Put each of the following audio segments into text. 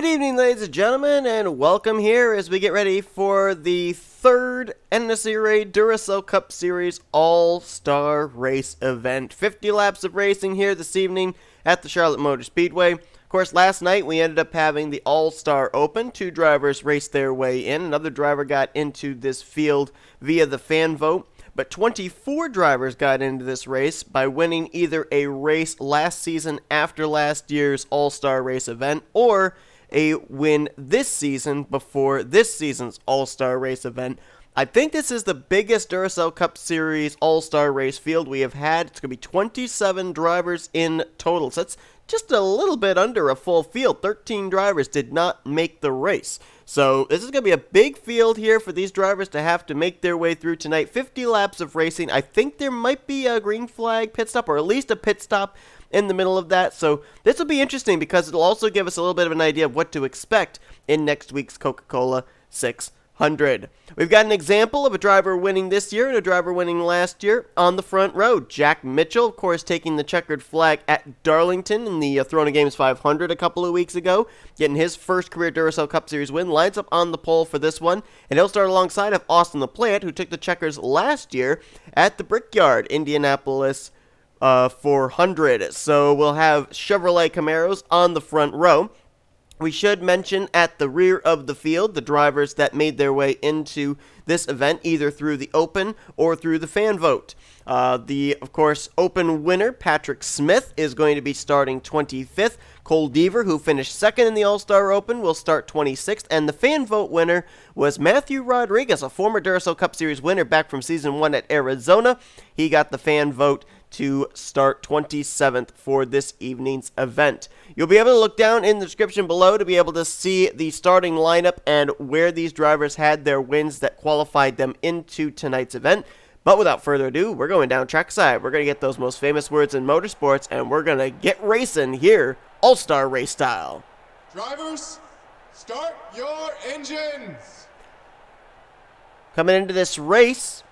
Good evening, ladies and gentlemen, and welcome here as we get ready for the third NNSCRA Duracell Cup Series All-Star Race event. 50 laps of racing here this evening at the Charlotte Motor Speedway. Of course, last night we ended up having the All-Star Open. 2 drivers raced their way in. Another driver got into this field via the fan vote. But 24 drivers got into this race by winning either a race last season after last year's All-Star Race event or a win this season before this season's All-Star Race event. I think this is the biggest Duracell Cup Series All-Star Race field we have had. It's going to be 27 drivers in total. So that's just a little bit under a full field. 13 drivers did not make the race. So this is going to be a big field here for these drivers to have to make their way through tonight. 50 laps of racing. I think there might be a green flag pit stop or at least a pit stop in the middle of that. So this will be interesting because it'll also give us a little bit of an idea of what to expect in next week's Coca-Cola 600. We've got an example of a driver winning this year and a driver winning last year on the front row. Jack Mitchell, of course, taking the checkered flag at Darlington in the Throwing Games 500 a couple of weeks ago, getting his first career Duracell Cup Series win, lines up on the pole for this one, and he'll start alongside of Austin LaPlante, who took the checkers last year at the Brickyard, Indianapolis 400. So we'll have Chevrolet Camaros on the front row. We should mention at the rear of the field the drivers that made their way into this event either through the Open or through the fan vote. Of course, Open winner Patrick Smith is going to be starting 25th. Cole Deaver, who finished second in the All-Star Open, will start 26th. And the fan vote winner was Matthew Rodriguez, a former Duracell Cup Series winner back from Season 1 at Arizona. He got the fan vote to start 27th for this evening's event. You'll be able to look down in the description below to be able to see the starting lineup and where these drivers had their wins that qualified them into tonight's event. But without further ado, we're going down trackside. We're going to get those most famous words in motorsports, and we're going to get racing here, All-Star Race style. Drivers, start your engines! Coming into this race,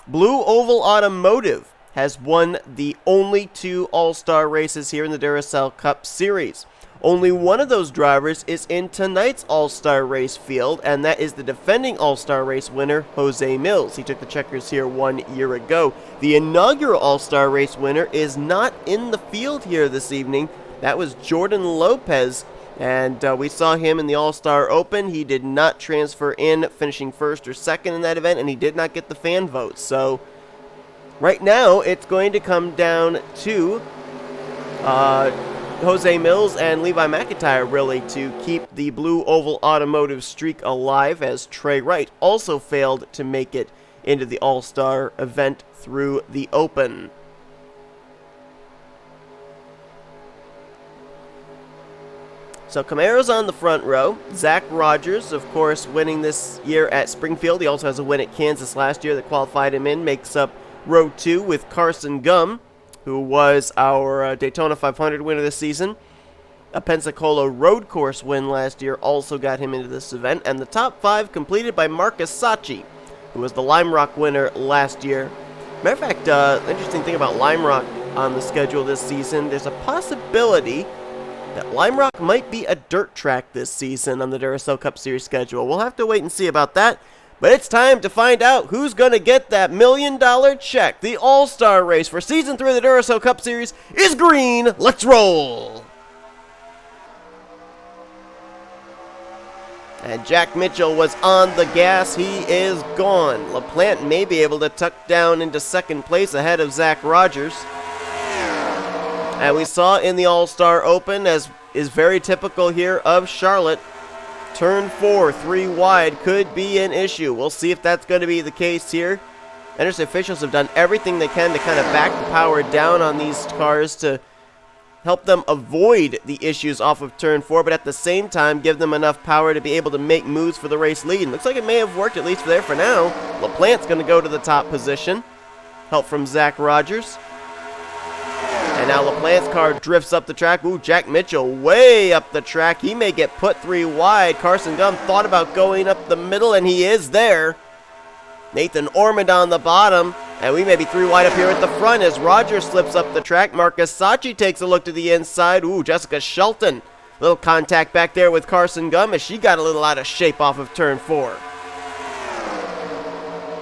Blue Oval Automotive has won the only 2 All-Star races here in the Duracell Cup Series. Only one of those drivers is in tonight's All-Star Race field, and that is the defending All-Star Race winner, Jose Millz. He took the checkers here 1 year ago. The inaugural All-Star Race winner is not in the field here this evening. That was Jordan Lopez, and we saw him in the All-Star Open. He did not transfer in, finishing first or second in that event, and he did not get the fan vote. So right now, it's going to come down to Jose Millz and Levi McIntyre, really, to keep the Blue Oval Automotive streak alive, as Trey Wright also failed to make it into the All-Star event through the Open. So Camaro's on the front row. Zach Rogers, of course, winning this year at Springfield. He also has a win at Kansas last year that qualified him in, makes up row 2 with Carson Gum, who was our Daytona 500 winner this season. A Pensacola road course win last year also got him into this event. And the top 5 completed by Marcus Saatchi, who was the Lime Rock winner last year. Matter of fact, interesting thing about Lime Rock on the schedule this season, there's a possibility that Lime Rock might be a dirt track this season on the Duracell Cup Series schedule. We'll have to wait and see about that. But it's time to find out who's going to get that $1 million check. The All-Star Race for Season 3 of the Duracell Cup Series is green. Let's roll! And Jack Mitchell was on the gas. He is gone. LaPlante may be able to tuck down into second place ahead of Zach Rogers. And we saw in the All-Star Open, as is very typical here of Charlotte, Turn 4, 3 wide could be an issue. We'll see if that's going to be the case here. NNSCRA officials have done everything they can to kind of back the power down on these cars to help them avoid the issues off of Turn 4, but at the same time give them enough power to be able to make moves for the race lead. And looks like it may have worked, at least there for now. LaPlante's going to go to the top position. Help from Zach Rogers. And now LaPlante's car drifts up the track. Ooh, Jack Mitchell way up the track. He may get put 3 wide. Carson Gum thought about going up the middle, and he is there. N Ormond on the bottom. And we may be 3 wide up here at the front as Rogers slips up the track. Marcus Saatchi takes a look to the inside. Ooh, J Shelton Little contact back there with Carson Gum as she got a little out of shape off of turn 4.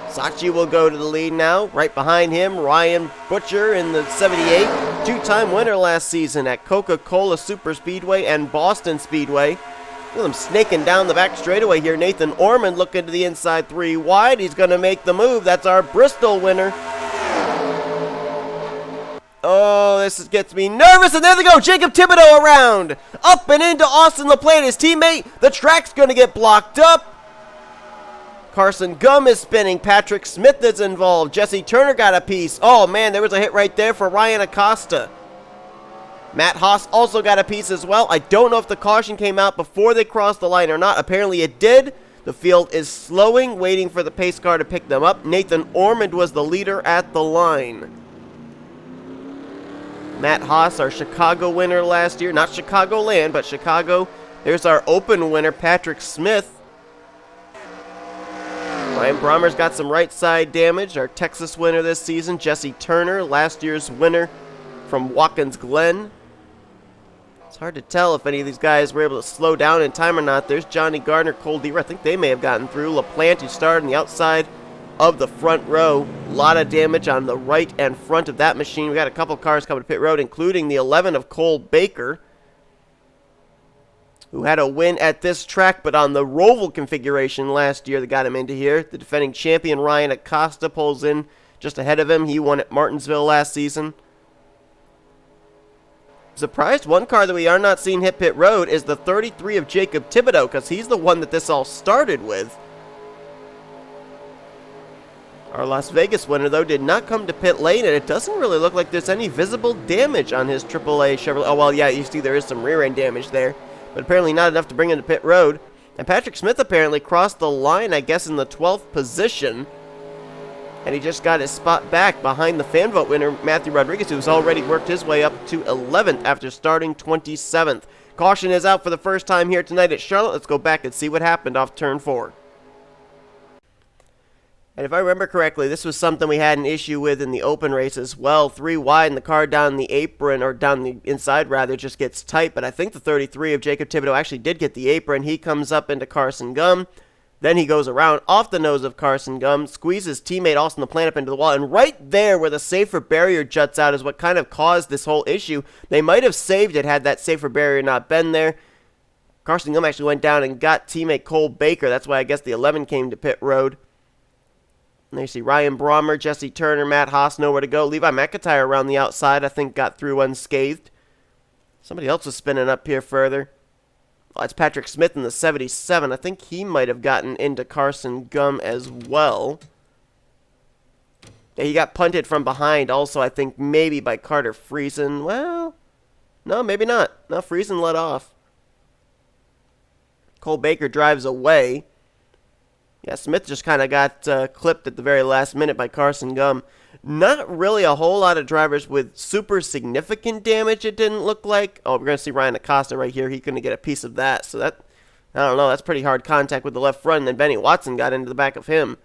Saatchi will go to the lead now. Right behind him, Ryan Butcher in the 78. Two-time winner last season at Coca-Cola Super Speedway and Boston Speedway. Look at him snaking down the back straightaway here. N Ormond looking to the inside 3 wide. He's going to make the move. That's our Bristol winner. Oh, this gets me nervous, and there they go. J Thibodeaux around. Up and into Austin LaPlante, his teammate. The track's going to get blocked up. Carson Gum is spinning. Patrick Smith is involved. Jesse Turner got a piece. Oh, man, there was a hit right there for Ryan Acosta. Matt Haas also got a piece as well. I don't know if the caution came out before they crossed the line or not. Apparently it did. The field is slowing, waiting for the pace car to pick them up. N Ormond was the leader at the line. Matt Haas, our Chicago winner last year. Not Chicagoland, but Chicago. There's our open winner, Patrick Smith. R Brommer's got some right side damage. Our Texas winner this season, Jesse Turner, last year's winner from Watkins, Glen. It's hard to tell if any of these guys were able to slow down in time or not. There's Johnny Gardner, Cole Deaver. I think they may have gotten through. LaPlante, who started on the outside of the front row. A lot of damage on the right and front of that machine. We got a couple cars coming to pit road, including the 11 of Cole Baker, who had a win at this track, but on the Roval configuration last year that got him into here. The defending champion, Ryan Acosta, pulls in just ahead of him. He won at Martinsville last season. Surprised one car that we are not seeing hit pit road is the 33 of J Thibodeaux, because he's the one that this all started with. Our Las Vegas winner, though, did not come to pit lane, and it doesn't really look like there's any visible damage on his AAA Chevrolet. Oh, well, yeah, you see there is some rear end damage there, but apparently not enough to bring him to pit road. And Patrick Smith apparently crossed the line, I guess, in the 12th position. And he just got his spot back behind the fan vote winner, Matthew Rodriguez, who's already worked his way up to 11th after starting 27th. Caution is out for the first time here tonight at Charlotte. Let's go back and see what happened off turn 4. And if I remember correctly, this was something we had an issue with in the open race as well. 3 wide, and the car down the apron, or down the inside rather, just gets tight. But I think the 33 of J Thibodeaux actually did get the apron. He comes up into Carson Gum. Then he goes around off the nose of Carson Gum, squeezes teammate Austin LaPlante up into the wall. And right there where the safer barrier juts out is what kind of caused this whole issue. They might have saved it had that safer barrier not been there. Carson Gum actually went down and got teammate Cole Baker. That's why I guess the 11 came to pit road. And there you see Ryan Brommer, Jesse Turner, Matt Haas, nowhere to go. Levi McIntyre around the outside, I think, got through unscathed. Somebody else was spinning up here further. Well, it's Patrick Smith in the 77. I think he might have gotten into Carson Gum as well. Yeah, he got punted from behind also, I think, maybe by Carter Friesen. Well, no, maybe not. No, Friesen let off. Cole Baker drives away. Yeah, Smith just kind of got clipped at the very last minute by Carson Gum. Not really a whole lot of drivers with super significant damage, it didn't look like. Oh, we're going to see Ryan Acosta right here. He's going to get a piece of that. So that, I don't know, that's pretty hard contact with the left front. And then Benny Watson got into the back of him.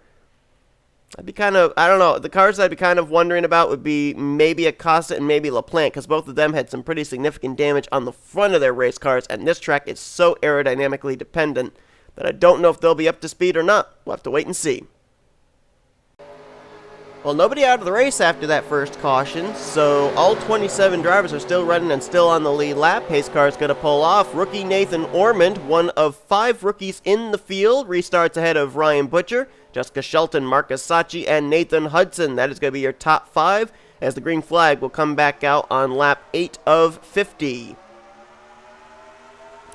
I'd be kind of, I don't know, the cars I'd be kind of wondering about would be maybe Acosta and maybe LaPlante, because both of them had some pretty significant damage on the front of their race cars. And this track is so aerodynamically dependent that I don't know if they'll be up to speed or not. We'll have to wait and see. Well, nobody out of the race after that first caution, so all 27 drivers are still running and still on the lead lap. Pace car is going to pull off. Rookie N Ormond, one of 5 rookies in the field, restarts ahead of Ryan Butcher, J Shelton, Marcus Saatchi, and N Hudson. That is going to be your top 5, as the green flag will come back out on lap 8 of 50.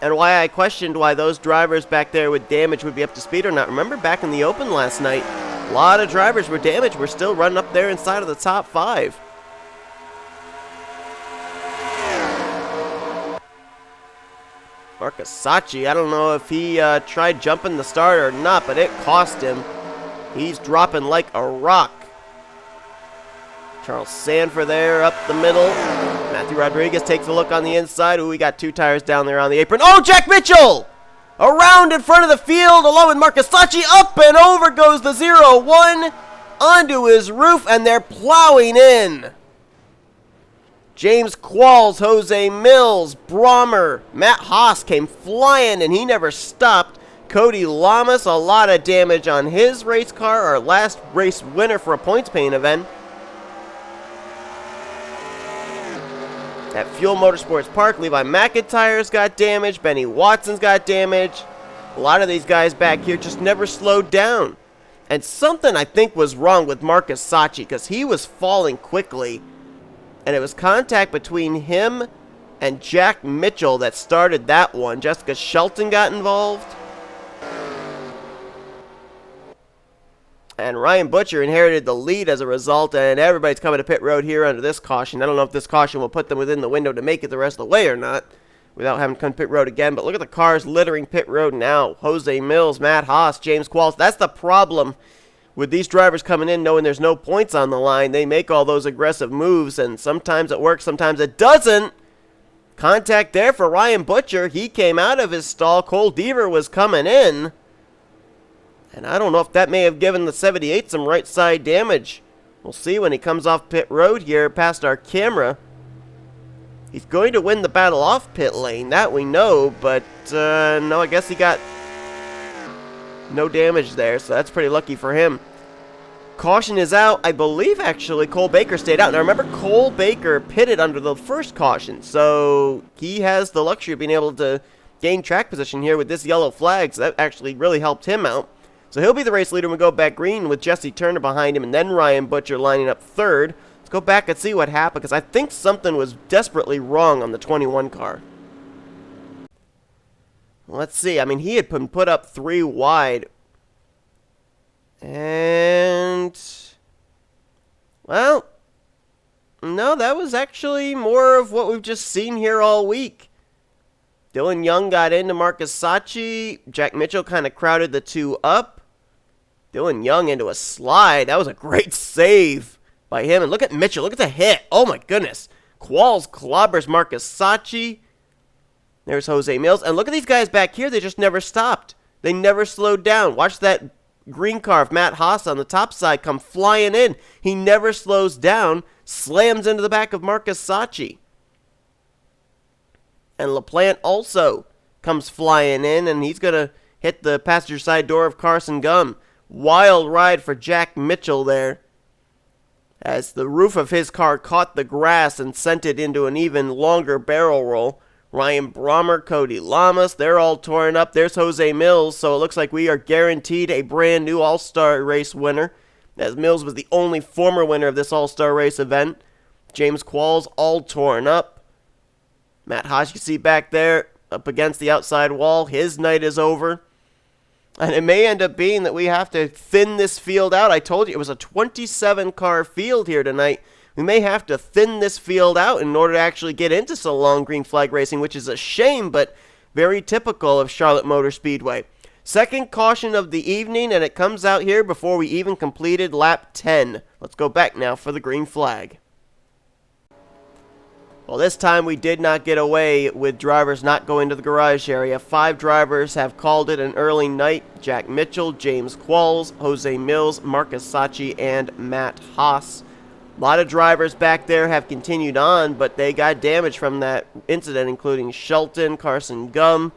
And why I questioned why those drivers back there with damage would be up to speed or not. Remember back in the open last night, a lot of drivers were damaged. We're still running up there inside of the top 5. Marcus Saatchi, I don't know if he tried jumping the start or not, but it cost him. He's dropping like a rock. Charles Sandfer there up the middle. Matthew Rodriguez takes a look on the inside. Ooh, we got 2 tires down there on the apron. Oh, Jack Mitchell! Around in front of the field, along with Marcus Saatchi. Up and over goes the 0-1 onto his roof, and they're plowing in. James Qualls, Jose Millz, Brommer, Matt Haas came flying and he never stopped. Cody Lamas, a lot of damage on his race car, our last race winner for a points paying event. At Fuel Motorsports Park, Levi McIntyre's got damage, Benny Watson's got damage. A lot of these guys back here just never slowed down. And something I think was wrong with Marcus Saatchi because he was falling quickly. And it was contact between him and Jack Mitchell that started that one. J Shelton got involved. And Ryan Butcher inherited the lead as a result, and everybody's coming to pit road here under this caution. I don't know if this caution will put them within the window to make it the rest of the way or not without having to come to pit road again. But look at the cars littering pit road now. Jose Millz, Matt Haas, James Qualls. That's the problem with these drivers coming in knowing there's no points on the line. They make all those aggressive moves, and sometimes it works, sometimes it doesn't. Contact there for Ryan Butcher. He came out of his stall. Cole Deaver was coming in. And I don't know if that may have given the 78 some right side damage. We'll see when he comes off pit road here past our camera. He's going to win the battle off pit lane, that we know, but no, I guess he got no damage there, so that's pretty lucky for him. Caution is out. I believe, actually, Cole Baker stayed out. Now, remember, Cole Baker pitted under the first caution, so he has the luxury of being able to gain track position here with this yellow flag, so that actually really helped him out. So he'll be the race leader when we go back green with Jesse Turner behind him and then Ryan Butcher lining up third. Let's go back and see what happened because I think something was desperately wrong on the 21 car. Let's see. I mean, he had been put up 3 wide. And, well, no, that was actually more of what we've just seen here all week. Dylan Young got into Marcus Saatchi. Jack Mitchell kind of crowded the 2 up. Dylan Young into a slide. That was a great save by him. And look at Mitchell. Look at the hit. Oh, my goodness. Qualls clobbers Marcus Saatchi. There's Jose Millz. And look at these guys back here. They just never stopped. They never slowed down. Watch that green car of Matt Haas on the top side come flying in. He never slows down. Slams into the back of Marcus Saatchi. And LaPlante also comes flying in. And he's going to hit the passenger side door of Carson Gum. Wild ride for Jack Mitchell there as the roof of his car caught the grass and sent it into an even longer barrel roll. Ryan Brommer, Cody Lamas, they're all torn up. There's Jose Millz, so it looks like we are guaranteed a brand new All-Star race winner, as Millz was the only former winner of this All-Star race event. James Qualls all torn up. Matt Haas, you see back there up against the outside wall. His night is over. And it may end up being that we have to thin this field out. I told you it was a 27-car field here tonight. We may have to thin this field out in order to actually get into so long green flag racing, which is a shame, but very typical of Charlotte Motor Speedway. Second caution of the evening, and it comes out here before we even completed lap 10. Let's go back now for the green flag. Well, this time we did not get away with drivers not going to the garage area. 5 drivers have called it an early night. Jack Mitchell, James Qualls, Jose Millz, Marcus Saatchi, and Matt Haas. A lot of drivers back there have continued on, but they got damage from that incident, including Shelton, Carson Gum,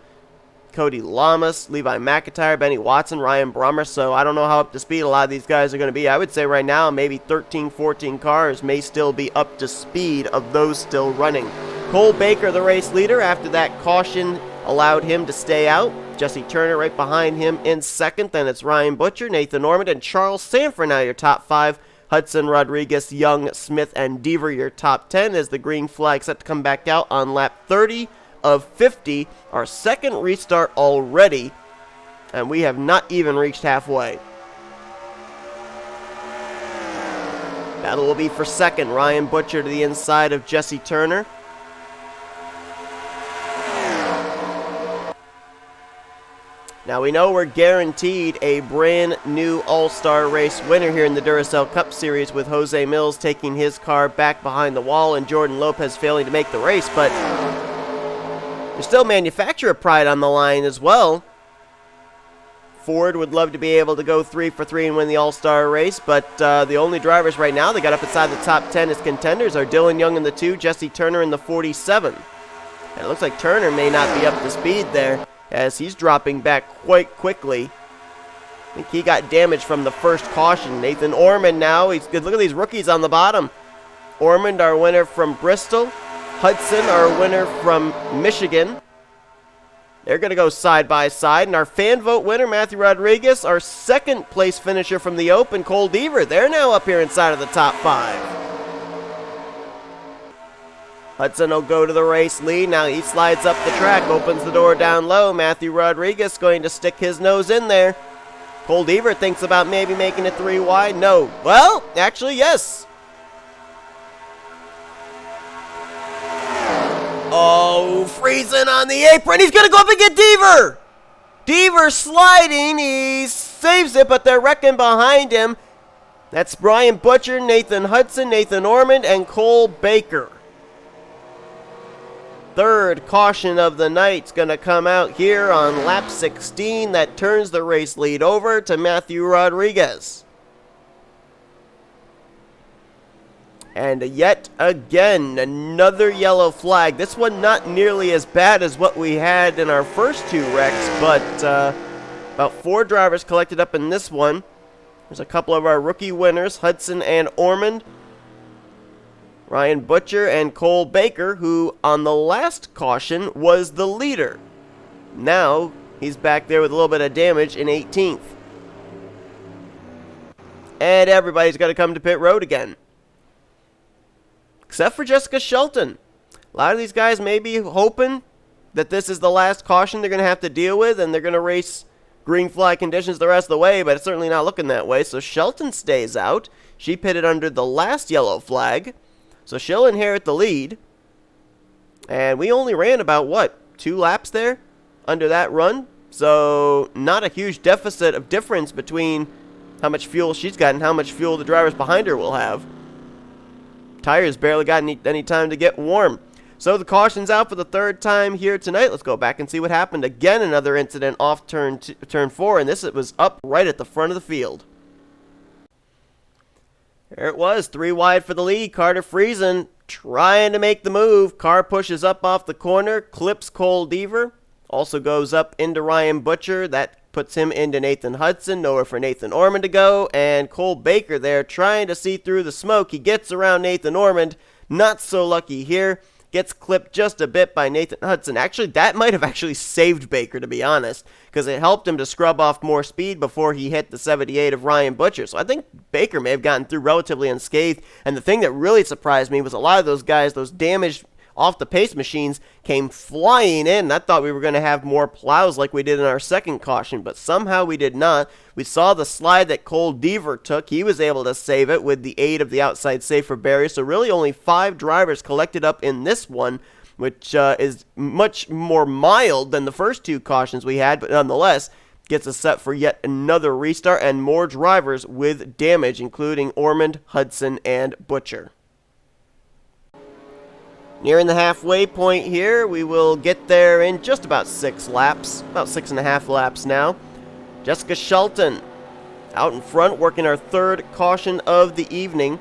Cody Lamas, Levi McIntyre, Benny Watson, Ryan Brommer. So I don't know how up to speed a lot of these guys are going to be. I would say right now maybe 13, 14 cars may still be up to speed of those still running. Cole Baker, the race leader, after that caution allowed him to stay out. Jesse Turner right behind him in second. Then it's Ryan Butcher, N Ormond, and J Sandfer now your top 5. Hudson, Rodriguez, Young, Smith, and Deaver your top 10 as the green flag set to come back out on lap 30 of 50. Our second restart already, and we have not even reached halfway. Battle will be for second. Ryan Butcher to the inside of Jesse Turner. Now we know we're guaranteed a brand new All-Star race winner here in the Duracell Cup Series with Jose Millz taking his car back behind the wall and Jordan Lopez failing to make the race, but there's still manufacturer pride on the line as well. Ford would love to be able to go 3 for 3 and win the All-Star race, but the only drivers right now that got up inside the top 10 as contenders are Dylan Young in the 2, Jesse Turner in the 47. And it looks like Turner may not be up to speed there, as he's dropping back quite quickly. I think he got damaged from the first caution. Nathan Ormond now, he's good. Look at these rookies on the bottom. Ormond, our winner from Bristol. Hudson, our winner from Michigan. They're going to go side by side. And our fan vote winner, Matthew Rodriguez, our second place finisher from the Open, Cole Deaver. They're now up here inside of the top 5. Hudson will go to the race lead. Now he slides up the track, opens the door down low. Matthew Rodriguez going to stick his nose in there. Cole Deaver thinks about maybe making it 3 wide. No. Well, actually, yes. Oh, freezing on the apron. He's going to go up and get Deaver. Deaver sliding. He saves it, but they're wrecking behind him. That's Brian Butcher, Nathan Hudson, Nathan Ormond, and Cole Baker. Third caution of the night's going to come out here on lap 16. That turns the race lead over to Matthew Rodriguez. And yet again, another yellow flag. This one not nearly as bad as what we had in our first 2 wrecks, but about 4 drivers collected up in this one. There's a couple of our rookie winners, Hudson and Ormond. Ryan Butcher and Cole Baker, who on the last caution was the leader. Now he's back there with a little bit of damage in 18th. And everybody's got to come to pit road again. Except for J Shelton. A lot of these guys may be hoping that this is the last caution they're going to have to deal with, and they're going to race green flag conditions the rest of the way, but it's certainly not looking that way. So Shelton stays out. She pitted under the last yellow flag. So she'll inherit the lead. And we only ran about, what, 2 laps there under that run? So not a huge deficit of difference between how much fuel she's got and how much fuel the drivers behind her will have. Tires barely got any time to get warm. So the caution's out for the 3rd time here tonight. Let's go back and see what happened. Again, another incident off turn 4, and this it was up right at the front of the field. There it was, 3 wide for the lead. Carter Friesen trying to make the move. Car pushes up off the corner, clips Cole Deaver. Also goes up into Ryan Butcher. That puts him into Nathan Hudson. Nowhere for Nathan Ormond to go. And Cole Baker there trying to see through the smoke. He gets around Nathan Ormond. Not so lucky here. Gets clipped just a bit by Nathan Hudson. Actually, that might have actually saved Baker, to be honest, because it helped him to scrub off more speed before he hit the 78 of Ryan Butcher. So I think Baker may have gotten through relatively unscathed. And the thing that really surprised me was a lot of those guys, those damaged off the pace machines, came flying in. I thought we were going to have more plows like we did in our second caution, but somehow we did not. We saw the slide that Cole Deaver took. He was able to save it with the aid of the outside safer barrier. So really only 5 drivers collected up in this one, which is much more mild than the first 2 cautions we had, but nonetheless gets us set for yet another restart and more drivers with damage, including Ormond, Hudson, and Butcher. Nearing the halfway point here, we will get there in just about 6 laps, about 6.5 laps now. J Shelton out in front, working our 3rd caution of the evening.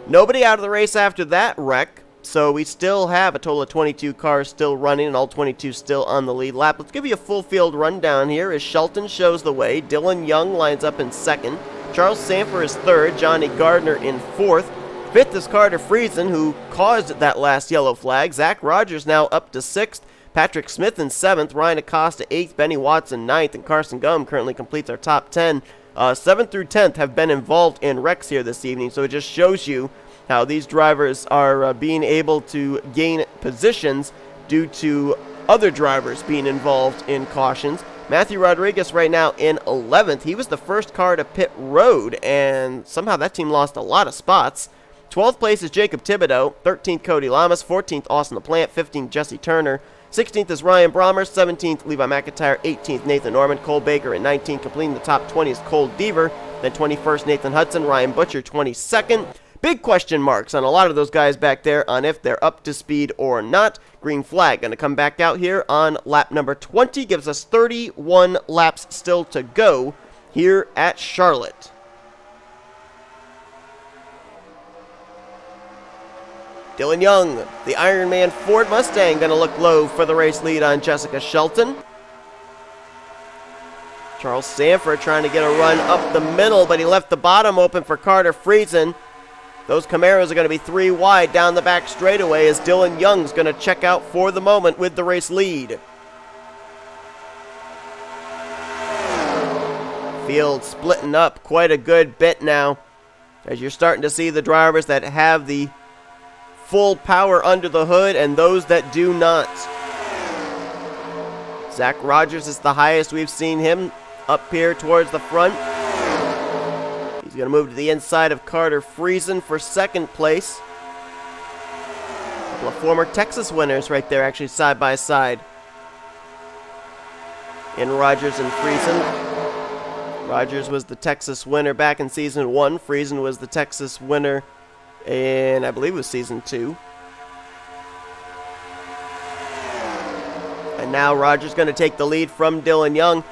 Nobody out of the race after that wreck, so we still have a total of 22 cars still running and all 22 still on the lead lap. Let's give you a full field rundown here as Shelton shows the way. Dylan Young lines up in 2nd. Charles Sandfer is 3rd. Johnny Gardner in 4th. 5th is Carter Friesen, who caused that last yellow flag. Zach Rogers now up to 6th. Patrick Smith in 7th. Ryan Acosta 8th. Benny Watson 9th. And Carson Gum currently completes our top 10. 7th through 10th have been involved in wrecks here this evening. So it just shows you how these drivers are being able to gain positions due to other drivers being involved in cautions. Matthew Rodriguez right now in 11th. He was the first car to pit road, and somehow that team lost a lot of spots. 12th place is Jacob Thibodeaux, 13th Cody Lamas, 14th Austin LaPlante, 15th Jesse Turner, 16th is Ryan Brommer, 17th Levi McIntyre, 18th Nathan Ormond, Cole Baker at 19th, completing the top 20 is Cole Deaver, then 21st Nathan Hudson, Ryan Butcher 22nd, Big question marks on a lot of those guys back there on if they're up to speed or not. Green flag going to come back out here on lap number 20. Gives us 31 laps still to go here at Charlotte. Dylan Young, the Ironman Ford Mustang, going to look low for the race lead on Jessica Shelton. Charles Sandfer trying to get a run up the middle, but he left the bottom open for Carter Friesen. Those Camaros are going to be 3 wide down the back straightaway as Dylan Young's going to check out for the moment with the race lead. Field splitting up quite a good bit now as you're starting to see the drivers that have the full power under the hood and those that do not. Zach Rogers is the highest we've seen him up here towards the front. He's going to move to the inside of Carter Friesen for second place. A couple of former Texas winners right there, actually side by side. In Rogers and Friesen. Rogers was the Texas winner back in season 1. Friesen was the Texas winner in, I believe it was season 2. And now Rogers going to take the lead from Dylan Young.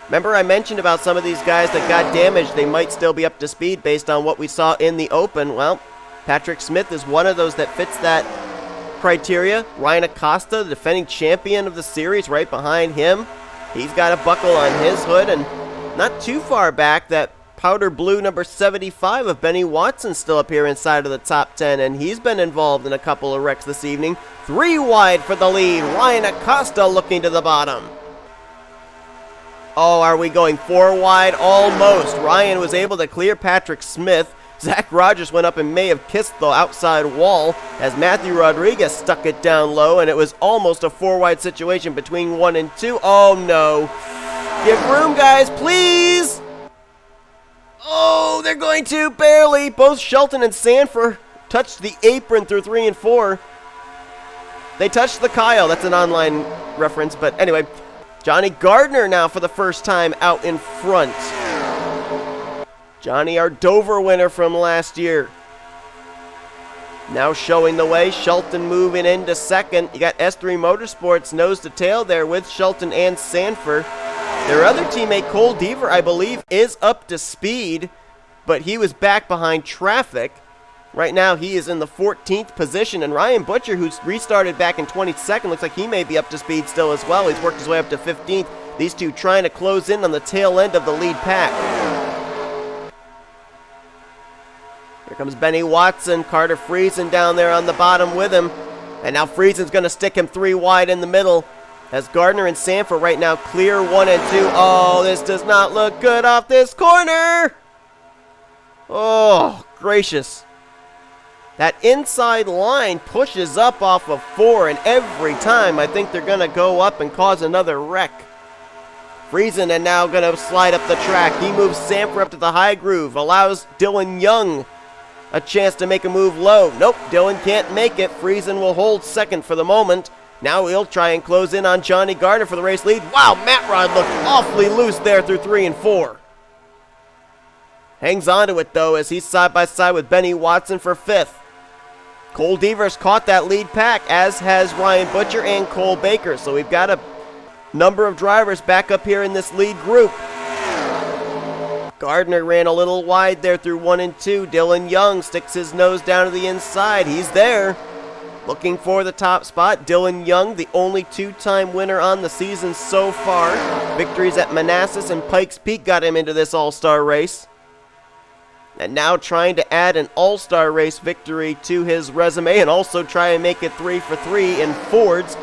Remember I mentioned about some of these guys that got damaged. They might still be up to speed based on what we saw in the Open. Well, Patrick Smith is one of those that fits that criteria. Ryan Acosta, the defending champion of the series, right behind him. He's got a buckle on his hood, and not too far back, that powder blue number 75 of Benny Watson still up here inside of the top 10, and he's been involved in a couple of wrecks this evening. 3 wide for the lead. Ryan Acosta looking to the bottom. Oh, are we going 4 wide? Almost. Ryan was able to clear Patrick Smith. Zach Rogers went up and may have kissed the outside wall as Matthew Rodriguez stuck it down low, and it was almost a 4 wide situation between 1 and 2. Oh, no. Give room, guys, please. Oh, they're going to barely. Both Shelton and Sandfer touched the apron through 3 and 4. They touched the Kyle. That's an online reference, but anyway. Johnny Gardner now for the first time out in front. Johnny, our Dover winner from last year. Now showing the way. Shelton moving into second. You got S3 Motorsports nose to tail there with Shelton and Sandfer. Their other teammate, Cole Deaver, I believe, is up to speed, but he was back behind traffic. Right now, he is in the 14th position, and Ryan Butcher, who's restarted back in 22nd, looks like he may be up to speed still as well. He's worked his way up to 15th. These two trying to close in on the tail end of the lead pack. Here comes Benny Watson, Carter Friesen down there on the bottom with him, and now Friesen's going to stick him 3 wide in the middle. As Gardner and Sandfer right now clear 1 and 2. Oh, this does not look good off this corner. Oh, gracious. That inside line pushes up off of 4, and every time I think they're going to go up and cause another wreck. Friesen and now going to slide up the track. He moves Sandfer up to the high groove, allows Dylan Young a chance to make a move low. Nope, Dylan can't make it. Friesen will hold second for the moment. Now he'll try and close in on Johnny Gardner for the race lead. Wow, Matt Rod looked awfully loose there through 3 and 4. Hangs on to it, though, as he's side by side with Benny Watson for 5th. Cole Deaver's caught that lead pack, as has Ryan Butcher and Cole Baker. So we've got a number of drivers back up here in this lead group. Gardner ran a little wide there through 1 and 2. Dylan Young sticks his nose down to the inside. He's there. Looking for the top spot. Dylan Young, the only 2-time winner on the season so far. Victories at Manasas and Pikes Peak got him into this all-star race. And now trying to add an all-star race victory to his resume and also try and make it 3 for 3 in Fords,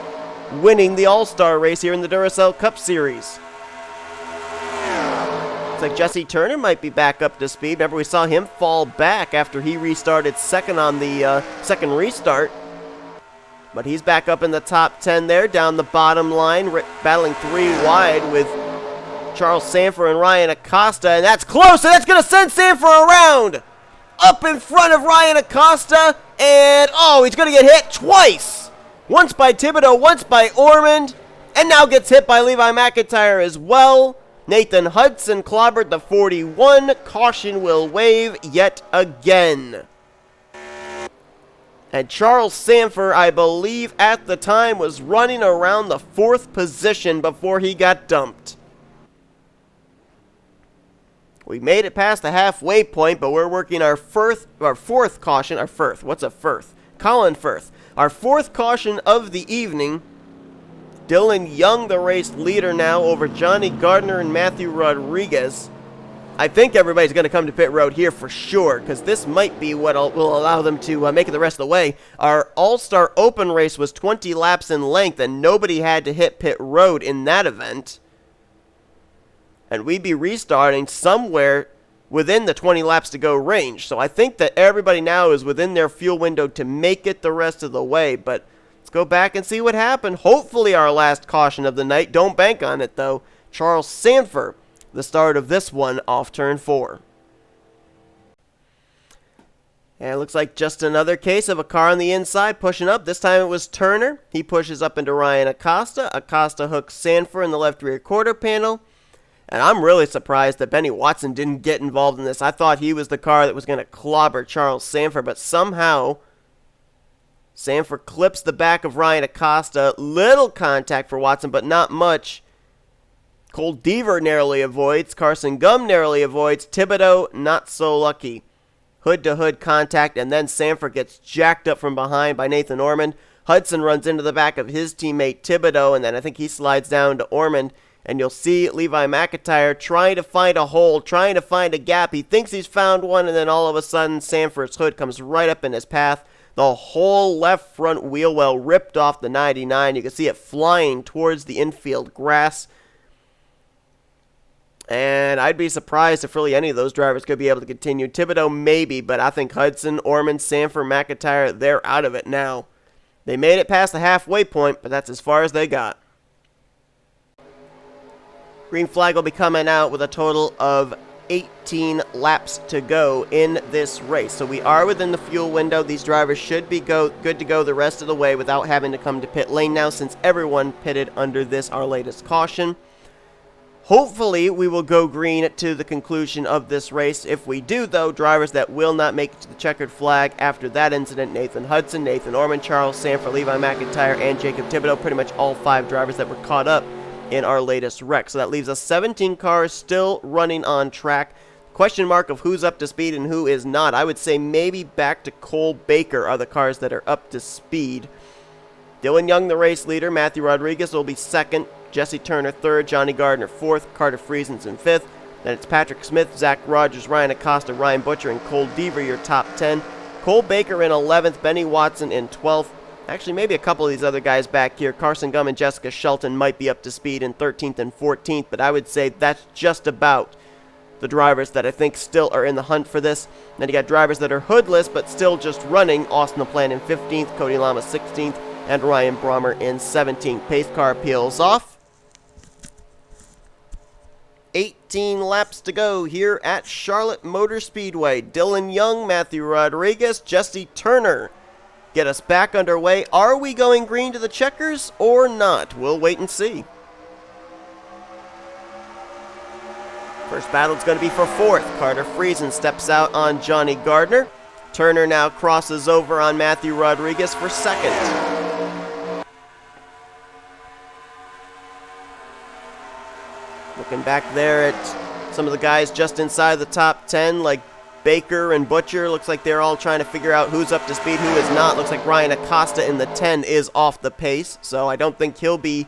winning the all-star race here in the Duracell Cup Series. Looks like Jesse Turner might be back up to speed. Remember, we saw him fall back after he restarted second on the second restart. But he's back up in the top 10 there, down the bottom line, battling 3 wide with Charles Sandfer and Ryan Acosta, and that's close, and that's going to send Sandfer around. Up in front of Ryan Acosta, and oh, he's going to get hit twice. Once by Thibodeaux, once by Ormond, and now gets hit by Levi McIntyre as well. Nathan Hudson clobbered the 41. Caution will wave yet again. And Charles Sandfer, I believe at the time, was running around the 4th position before he got dumped. We made it past the halfway point, but we're working our fourth caution. Our Firth. What's a Firth? Colin Firth. Our 4th caution of the evening. Dylan Young, the race leader now, over Johnny Gardner and Matthew Rodriguez. I think everybody's going to come to pit road here for sure, because this might be what will allow them to make it the rest of the way. Our All-Star Open race was 20 laps in length, and nobody had to hit pit road in that event. And we'd be restarting somewhere within the 20 laps to go range. So I think that everybody now is within their fuel window to make it the rest of the way. But let's go back and see what happened. Hopefully our last caution of the night. Don't bank on it, though. Charles Sandfer, the start of this one off turn 4. And it looks like just another case of a car on the inside pushing up. This time it was Turner. He pushes up into Ryan Acosta. Acosta hooks Sandfer in the left rear quarter panel. And I'm really surprised that Benny Watson didn't get involved in this. I thought he was the car that was going to clobber Charles Sandfer, but somehow Sandfer clips the back of Ryan Acosta. Little contact for Watson, but not much. Cole Deaver narrowly avoids. Carson Gum narrowly avoids. Thibodeaux, not so lucky. Hood-to-hood contact, and then Sandfer gets jacked up from behind by Nathan Ormond. Hudson runs into the back of his teammate Thibodeaux, and then I think he slides down to Ormond. And you'll see Levi McIntyre trying to find a hole, trying to find a gap. He thinks he's found one, and then all of a sudden, Sandfer's hood comes right up in his path. The whole left front wheel well ripped off the 99. You can see it flying towards the infield grass. And I'd be surprised if really any of those drivers could be able to continue. Thibodeaux maybe, but I think Hudson, Ormond, Sandfer, McIntyre, they're out of it now. They made it past the halfway point, but that's as far as they got. Green flag will be coming out with a total of 18 laps to go in this race. So we are within the fuel window. These drivers should be good to go the rest of the way without having to come to pit lane now, since everyone pitted under this, our latest caution. Hopefully, we will go green to the conclusion of this race. If we do, though, drivers that will not make it to the checkered flag after that incident: Nathan Hudson, Nathan Ormond, Charles Sandfer, Levi McIntyre, and Jacob Thibodeaux. Pretty much all 5 drivers that were caught up in our latest wreck. So that leaves us 17 cars still running on track. Question mark of who's up to speed and who is not. I would say maybe back to Cole Baker are the cars that are up to speed. Dylan Young, the race leader. Matthew Rodriguez will be 2nd. Jesse Turner 3rd. Johnny Gardner 4th. Carter Friesen's in 5th. Then it's Patrick Smith, Zach Rogers, Ryan Acosta, Ryan Butcher, and Cole Deaver, your top 10. Cole Baker in 11th. Benny Watson in 12th. Actually, maybe a couple of these other guys back here. Carson Gum and Jessica Shelton might be up to speed in 13th and 14th, but I would say that's just about the drivers that I think still are in the hunt for this. And then you got drivers that are hoodless but still just running. Austin LaPlante in 15th, Cody Lama 16th, and Ryan Brommer in 17th. Pace car peels off. 18 laps to go here at Charlotte Motor Speedway. Dylan Young, Matthew Rodriguez, Jesse Turner get us back underway. Are we going green to the checkers or not? We'll wait and see. First battle is going to be for 4th. Carter Friesen steps out on Johnny Gardner. Turner now crosses over on Matthew Rodriguez for 2nd. Looking back there at some of the guys just inside the top 10, like Baker and Butcher. Looks like they're all trying to figure out who's up to speed, who is not. Looks like Ryan Acosta in the 10 is off the pace, so I don't think he'll be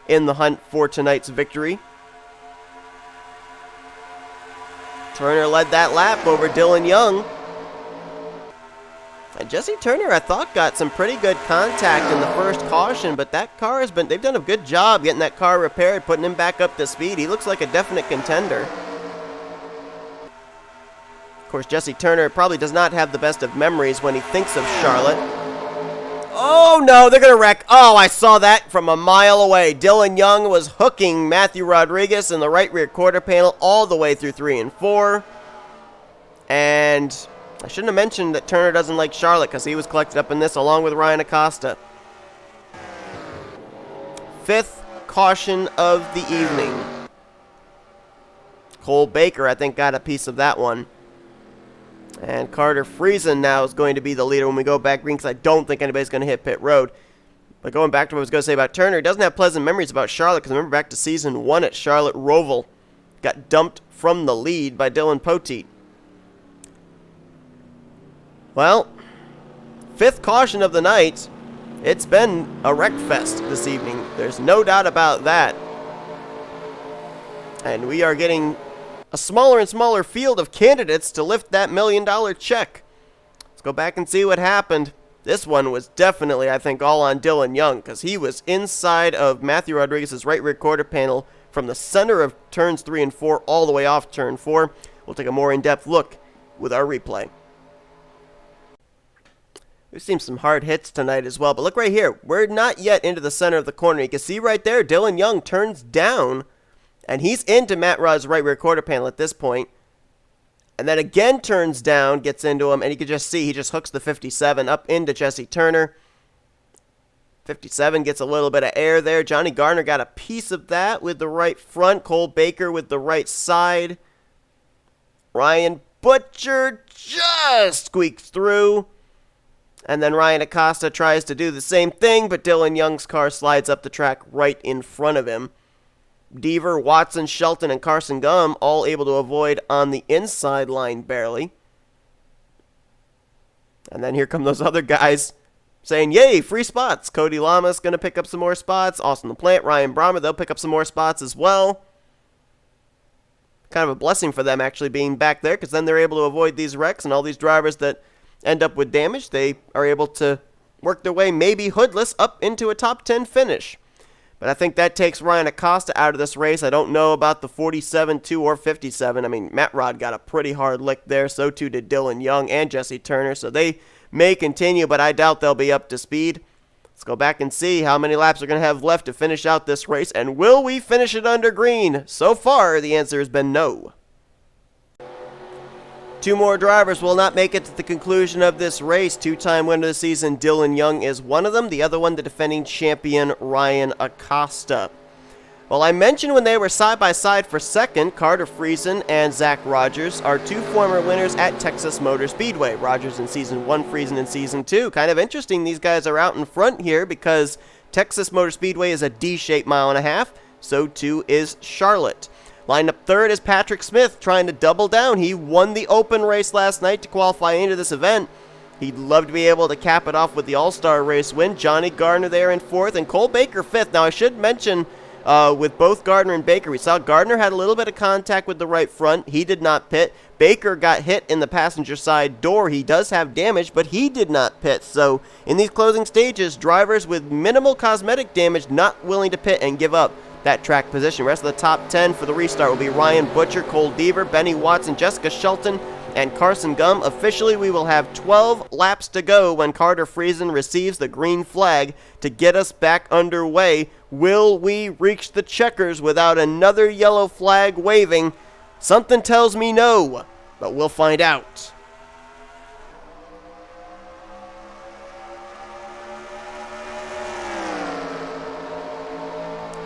in the hunt for tonight's victory. Turner led that lap over Dylan Young. And Jesse Turner, I thought, got some pretty good contact in the first caution, but that car has been, they've done a good job getting that car repaired, putting him back up to speed. He looks like a definite contender. Of course, Jesse Turner probably does not have the best of memories when he thinks of Charlotte. Oh, no, they're going to wreck. Oh, I saw that from a mile away. Dylan Young was hooking Matthew Rodriguez in the right rear quarter panel all the way through 3 and 4. And I shouldn't have mentioned that Turner doesn't like Charlotte because he was collected up in this along with Ryan Acosta. 5th caution of the evening. Cole Baker, I think, got a piece of that one. And Carter Friesen now is going to be the leader when we go back green, because I don't think anybody's going to hit pit road. But going back to what I was going to say about Turner, he doesn't have pleasant memories about Charlotte, because remember back to season 1 at Charlotte, Roval got dumped from the lead by Dylan Poteet. Well, 5th caution of the night. It's been a wreck fest this evening. There's no doubt about that. And we are getting a smaller and smaller field of candidates to lift that $1 million check. Let's go back and see what happened. This one was definitely, I think, all on Dylan Young, because he was inside of Matthew Rodriguez's right rear quarter panel from the center of turns 3 and 4 all the way off turn 4. We'll take a more in-depth look with our replay. We've seen some hard hits tonight as well, but look right here. We're not yet into the center of the corner. You can see right there, Dylan Young turns down, and he's into Matt Rod's right rear quarter panel at this point. And then again turns down, gets into him, and you can just see he just hooks the 57 up into Jesse Turner. 57 gets a little bit of air there. Johnny Garner got a piece of that with the right front. Cole Baker with the right side. Ryan Butcher just squeaks through. And then Ryan Acosta tries to do the same thing, but Dylan Young's car slides up the track right in front of him. Deaver, Watson, Shelton, and Carson Gum all able to avoid on the inside line barely. And then here come those other guys saying, yay, free spots. Cody Lamas going to pick up some more spots. Austin LaPlante, Ryan Brommer, they'll pick up some more spots as well. Kind of a blessing for them actually being back there, because then they're able to avoid these wrecks, and all these drivers that end up with damage, they are able to work their way maybe hoodless up into a top 10 finish. But I think that takes Ryan Acosta out of this race. I don't know about the 47-2 or 57. I mean, Matt Rod got a pretty hard lick there. So too did Dylan Young and Jesse Turner. So they may continue, but I doubt they'll be up to speed. Let's go back and see how many laps are going to have left to finish out this race. And will we finish it under green? So far, the answer has been no. 2 more drivers will not make it to the conclusion of this race. 2-time winner of the season, Dylan Young is one of them. The other one, the defending champion, Ryan Acosta. Well, I mentioned when they were side by side for second, Carter Friesen and Zach Rogers are 2 former winners at Texas Motor Speedway. Rogers in Season 1, Friesen in Season 2. Kind of interesting these guys are out in front here, because Texas Motor Speedway is a D-shaped 1.5 miles. So too is Charlotte. Lined up third is Patrick Smith, trying to double down. He won the open race last night to qualify into this event. He'd love to be able to cap it off with the All-Star race win. Johnny Gardner there in 4th, and Cole Baker 5th. Now, I should mention, with both Gardner and Baker, we saw Gardner had a little bit of contact with the right front. He did not pit. Baker got hit in the passenger side door. He does have damage, but he did not pit. So, in these closing stages, drivers with minimal cosmetic damage not willing to pit and give up that track position. The rest of the top 10 for the restart will be Ryan Butcher, Cole Deaver, Benny Watson, Jessica Shelton, and Carson Gum. Officially, we will have 12 laps to go when Carter Friesen receives the green flag to get us back underway. Will we reach the checkers without another yellow flag waving? Something tells me no, but we'll find out.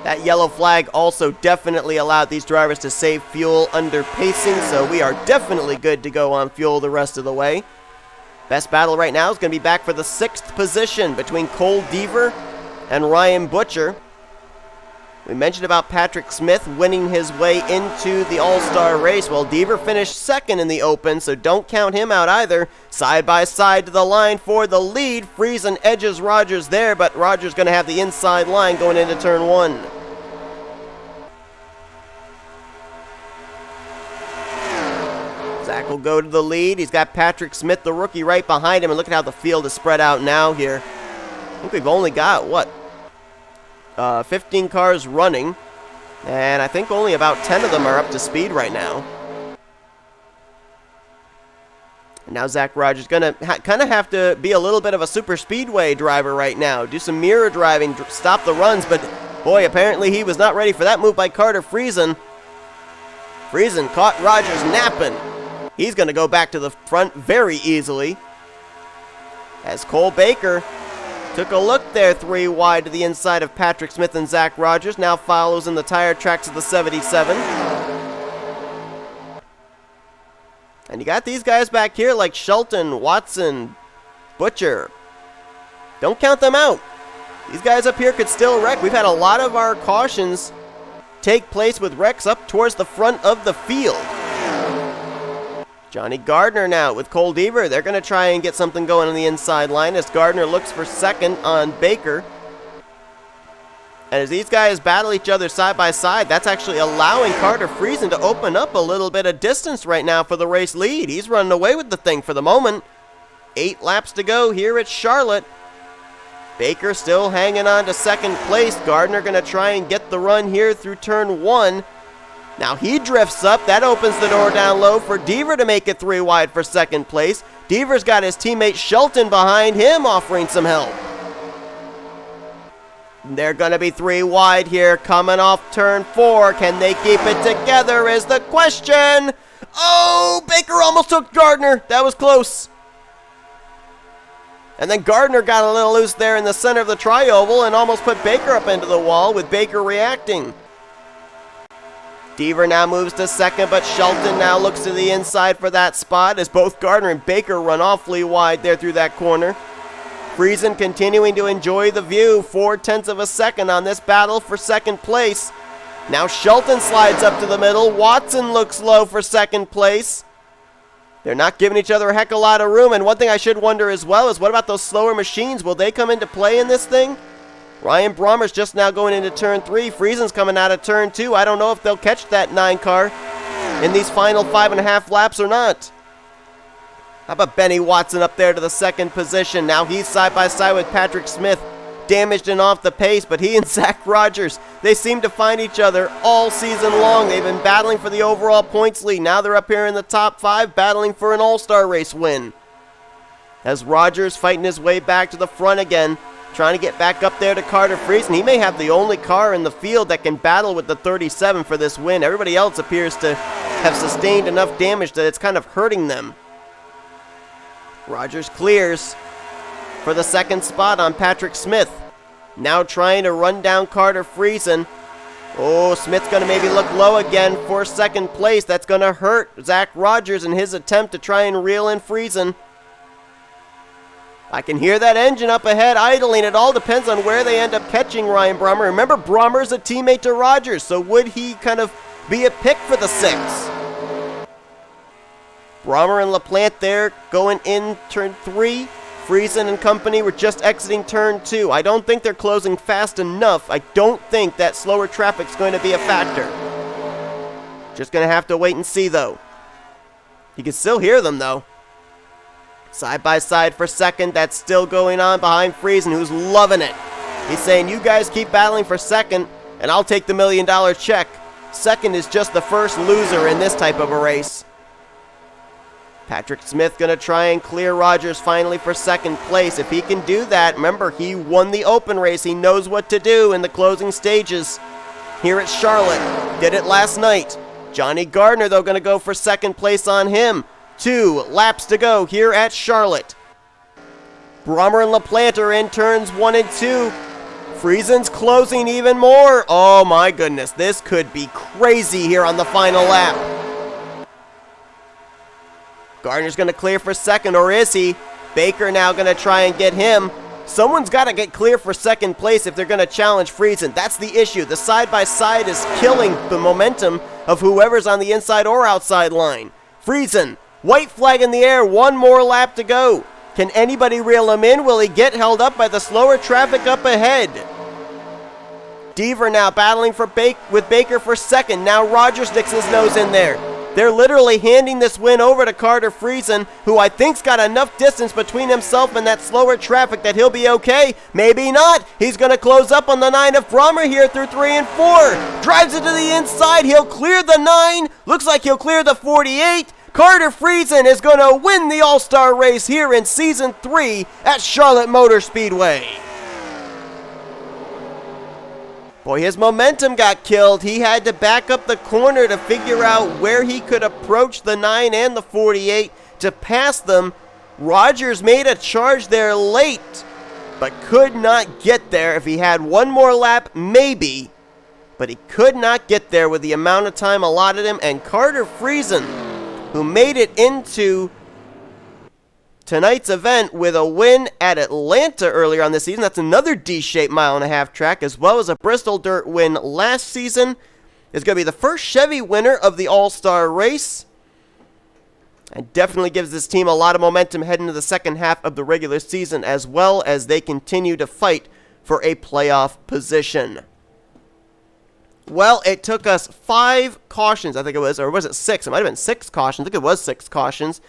That yellow flag also definitely allowed these drivers to save fuel under pacing, so we are definitely good to go on fuel the rest of the way. Best battle right now is going to be back for the 6th position between Cole Deaver and Ryan Butcher. We mentioned about Patrick Smith winning his way into the All-Star race. Well, Deaver finished 2nd in the Open, so don't count him out either. Side by side to the line for the lead. Friesen edges Rogers there, but Rogers going to have the inside line going into turn 1. Zach will go to the lead. He's got Patrick Smith, the rookie, right behind him, and look at how the field is spread out now here. I think we've only got, 15 cars running, and I think only about 10 of them are up to speed right now. And now Zach Rogers going to kind of have to be a little bit of a super speedway driver right now. Do some mirror driving, stop the runs, but boy, apparently he was not ready for that move by Carter Friesen. Friesen caught Rogers napping. He's going to go back to the front very easily, as Cole Baker took a look there 3 wide to the inside of Patrick Smith and Zach Rogers. Now follows in the tire tracks of the 77. And And you got these guys back here like Shelton, Watson, Butcher. Don't count them out. These guys up here could still wreck. We've had a lot of our cautions take place with wrecks up towards the front of the field. Johnny Gardner now with Cole Deaver. They're going to try and get something going on the inside line as Gardner looks for second on Baker. And as these guys battle each other side by side, that's actually allowing Carter Friesen to open up a little bit of distance right now for the race lead. He's running away with the thing for the moment. 8 laps to go here at Charlotte. Baker still hanging on to second place. Gardner going to try and get the run here through turn 1. Now he drifts up. That opens the door down low for Deaver to make it 3 wide for second place. Deaver's got his teammate Shelton behind him offering some help. They're going to be 3 wide here coming off turn 4. Can they keep it together is the question. Oh, Baker almost took Gardner. That was close. And then Gardner got a little loose there in the center of the tri-oval and almost put Baker up into the wall with Baker reacting. Deaver now moves to second, but Shelton now looks to the inside for that spot as both Gardner and Baker run awfully wide there through that corner. Friesen continuing to enjoy the view, 0.4 of a second on this battle for second place. Now Shelton slides up to the middle. Watson looks low for second place. They're not giving each other a heck of a lot of room, and one thing I should wonder as well is what about those slower machines? Will they come into play in this thing? R Brommer's just now going into turn 3. Friesen's coming out of turn 2. I don't know if they'll catch that 9 car in these final 5.5 laps or not. How about Benny Watson up there to the second position? Now he's side by side with Patrick Smith. Damaged and off the pace, but he and Zach Rogers, they seem to find each other all season long. They've been battling for the overall points lead. Now they're up here in the top 5 battling for an all-star race win. As Rogers fighting his way back to the front again, trying to get back up there to Carter Friesen. He may have the only car in the field that can battle with the 37 for this win. Everybody else appears to have sustained enough damage that it's kind of hurting them. Rogers clears for the second spot on Patrick Smith. Now trying to run down Carter Friesen. Oh, Smith's going to maybe look low again for second place. That's going to hurt Zach Rogers in his attempt to try and reel in Friesen. I can hear that engine up ahead idling. It all depends on where they end up catching R Brommer. Remember, Brommer's a teammate to Rogers, so would he kind of be a pick for the 6? Brommer and LaPlante there going in turn 3. Friesen and company were just exiting turn 2. I don't think they're closing fast enough. I don't think that slower traffic's going to be a factor. Just going to have to wait and see, though. You can still hear them, though. Side by side for second. That's still going on behind Friesen, who's loving it. He's saying, you guys keep battling for second, and I'll take the $1 million check. Second is just the first loser in this type of a race. Patrick Smith going to try and clear Rogers finally for second place. If he can do that, remember, he won the open race. He knows what to do in the closing stages here at Charlotte. Did it last night. Johnny Gardner, though, going to go for second place on him. 2 laps to go here at Charlotte. Brommer and LaPlante are in turns 1 and 2. Friesen's closing even more. Oh my goodness, this could be crazy here on the final lap. Gardner's going to clear for second, or is he? Baker now going to try and get him. Someone's got to get clear for second place if they're going to challenge Friesen. That's the issue. The side-by-side is killing the momentum of whoever's on the inside or outside line. Friesen, white flag in the air, 1 more lap to go. Can anybody reel him in? Will he get held up by the slower traffic up ahead? Deaver now battling for with Baker for second. Now Rogers sticks his nose in there. They're literally handing this win over to Carter Friesen, who I think's got enough distance between himself and that slower traffic that he'll be okay. Maybe not. He's going to close up on the 9 of Brommer here through 3 and 4. Drives it to the inside. He'll clear the 9. Looks like he'll clear the 48. Carter Friesen is going to win the All-Star race here in Season 3 at Charlotte Motor Speedway. Boy, his momentum got killed. He had to back up the corner to figure out where he could approach the 9 and the 48 to pass them. Rogers made a charge there late, but could not get there. If he had 1 more lap, maybe, but he could not get there with the amount of time allotted him. And Carter Friesen who made it into tonight's event with a win at Atlanta earlier on this season. That's another D-shaped mile-and-a-half track, as well as a Bristol Dirt win last season. It's going to be the first Chevy winner of the All-Star race. It definitely gives this team a lot of momentum heading into the second half of the regular season, as well as they continue to fight for a playoff position. Well, it took us 5 cautions, I think it was, or was it 6? It might have been 6 cautions. I think it was 6 cautions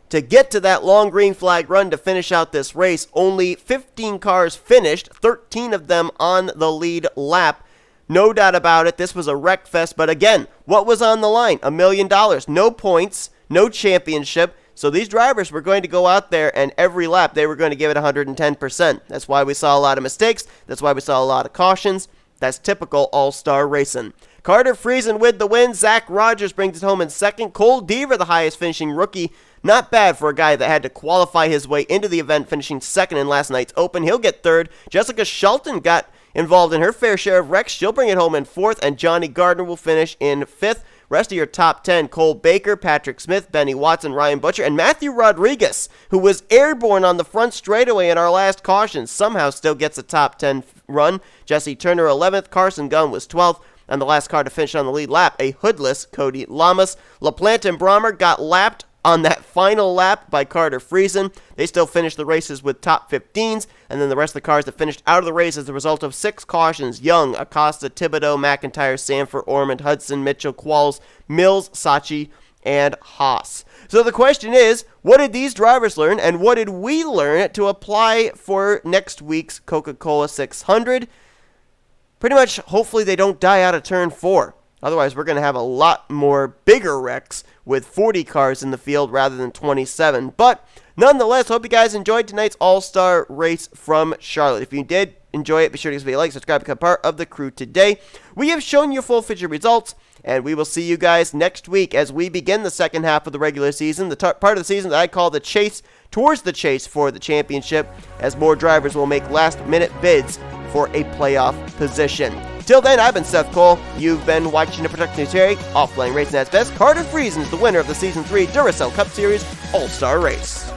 to get to that long green flag run to finish out this race. Only 15 cars finished, 13 of them on the lead lap. No doubt about it, this was a wreck fest, but again, what was on the line? $1 million, no points, no championship, so these drivers were going to go out there and every lap they were going to give it 110%. That's why we saw a lot of mistakes, that's why we saw a lot of cautions. That's typical all-star racing. Carter Friesen with the win. Zach Rogers brings it home in second. Cole Deaver, the highest finishing rookie. Not bad for a guy that had to qualify his way into the event, finishing second in last night's Open. He'll get third. Jessica Shelton got involved in her fair share of wrecks. She'll bring it home in fourth, and Johnny Gardner will finish in fifth. Rest of your top 10, Cole Baker, Patrick Smith, Benny Watson, Ryan Butcher, and Matthew Rodriguez, who was airborne on the front straightaway in our last caution, somehow still gets a top 10 run. Jesse Turner 11th, Carson Gunn was 12th, and the last car to finish on the lead lap, a hoodless Cody Lamas. LaPlante and Brommer got lapped on that final lap by Carter Friesen. They still finished the races with top 15s, and then the rest of the cars that finished out of the race as a result of 6 cautions: Young, Acosta, Thibodeaux, McIntyre, Sandfer, Ormond, Hudson, Mitchell, Qualls, Millz, Saatchi, and Haas. So the question is, what did these drivers learn, and what did we learn to apply for next week's Coca-Cola 600? Pretty much, hopefully they don't die out of turn 4. Otherwise, we're going to have a lot more bigger wrecks with 40 cars in the field rather than 27. But nonetheless, hope you guys enjoyed tonight's All-Star race from Charlotte. If you did enjoy it, be sure to give us a like, subscribe, become part of the crew today. We have shown you full feature results, and we will see you guys next week as we begin the second half of the regular season, the part of the season that I call the chase towards the chase for the championship, as more drivers will make last-minute bids for a playoff position. Till then, I've been Seth Cole. You've been watching the Production Terry Offline Racing at its best. Carter Friesen is the winner of the Season 3 Duracell Cup Series All-Star Race.